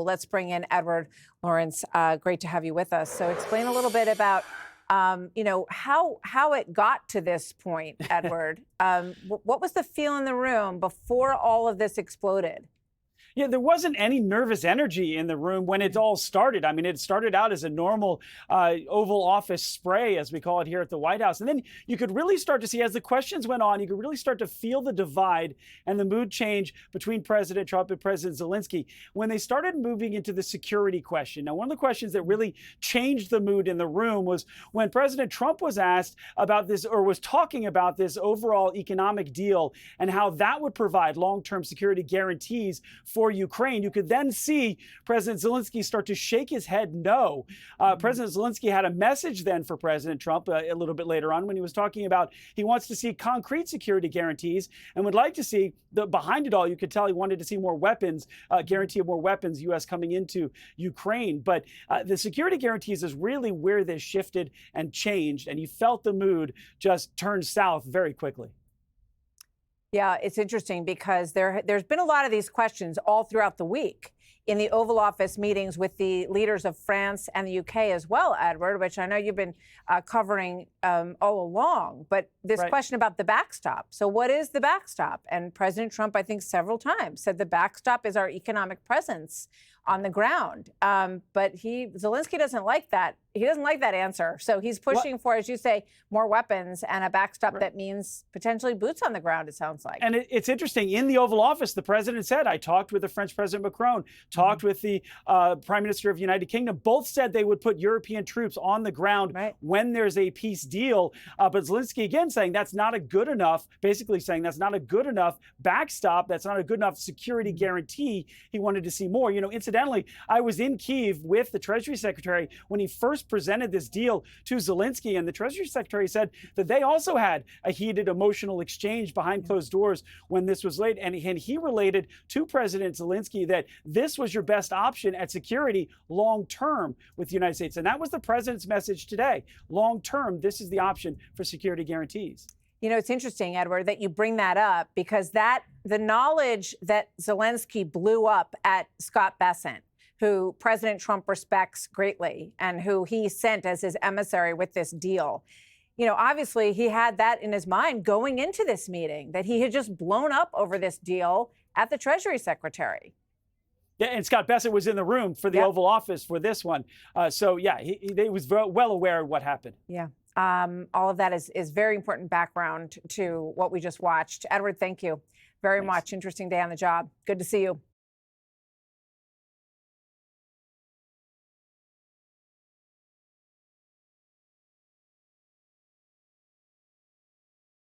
Let's bring in Edward Lawrence. Great to have you with us. So explain a little bit about, how it got to this point, Edward. What was the feel in the room before all of this exploded? Yeah, there wasn't any nervous energy in the room when it all started. I mean, it started out as a normal Oval Office spray, as we call it here at the White House. And then you could really start to see, as the questions went on, you could really start to feel the divide and the mood change between President Trump and President Zelenskyy when they started moving into the security question. Now, one of the questions that really changed the mood in the room was when President Trump was asked about this, or was talking about this overall economic deal and how that would provide long-term security guarantees for Ukraine. You could then see President Zelenskyy start to shake his head no. President Zelenskyy had a message then for President Trump a little bit later on when he was talking about he wants to see concrete security guarantees and would like to see behind it all. You could tell he wanted to see more weapons, guarantee of more weapons, U.S. coming into Ukraine. But the security guarantees is really where this shifted and changed, and you felt the mood just turn south very quickly. Yeah, it's interesting because there's been a lot of these questions all throughout the week in the Oval Office meetings with the leaders of France and the UK as well, Edward, which I know you've been covering all along. But this question about the backstop. So what is the backstop? And President Trump, I think several times, said the backstop is our economic presence on the ground. But Zelenskyy doesn't like that. He doesn't like that answer. So he's pushing for, as you say, more weapons and a backstop that means potentially boots on the ground, it sounds like. And it's interesting. In the Oval Office, the president said, I talked with the French President Macron, talked with the Prime Minister of the United Kingdom. Both said they would put European troops on the ground when there's a peace deal. But Zelenskyy again saying that's not a good enough, basically saying that's not a good enough backstop. That's not a good enough security guarantee. He wanted to see more. You know, incidentally, I was in Kyiv with the Treasury Secretary when he first presented this deal to Zelenskyy, and the Treasury Secretary said that they also had a heated emotional exchange behind closed doors when this was laid. And he related to President Zelenskyy that this was your best option at security long term with the United States. And that was the president's message today. Long term, this is the option for security guarantees. You know, it's interesting, Edward, that you bring that up because the knowledge that Zelenskyy blew up at Scott Bessent, who President Trump respects greatly and who he sent as his emissary with this deal. You know, obviously he had that in his mind going into this meeting, that he had just blown up over this deal at the Treasury Secretary. Yeah, and Scott Bessent was in the room for the Oval Office for this one. So, yeah, he was well aware of what happened. Yeah, all of that is very important background to what we just watched. Edward, thank you very much. Interesting day on the job. Good to see you.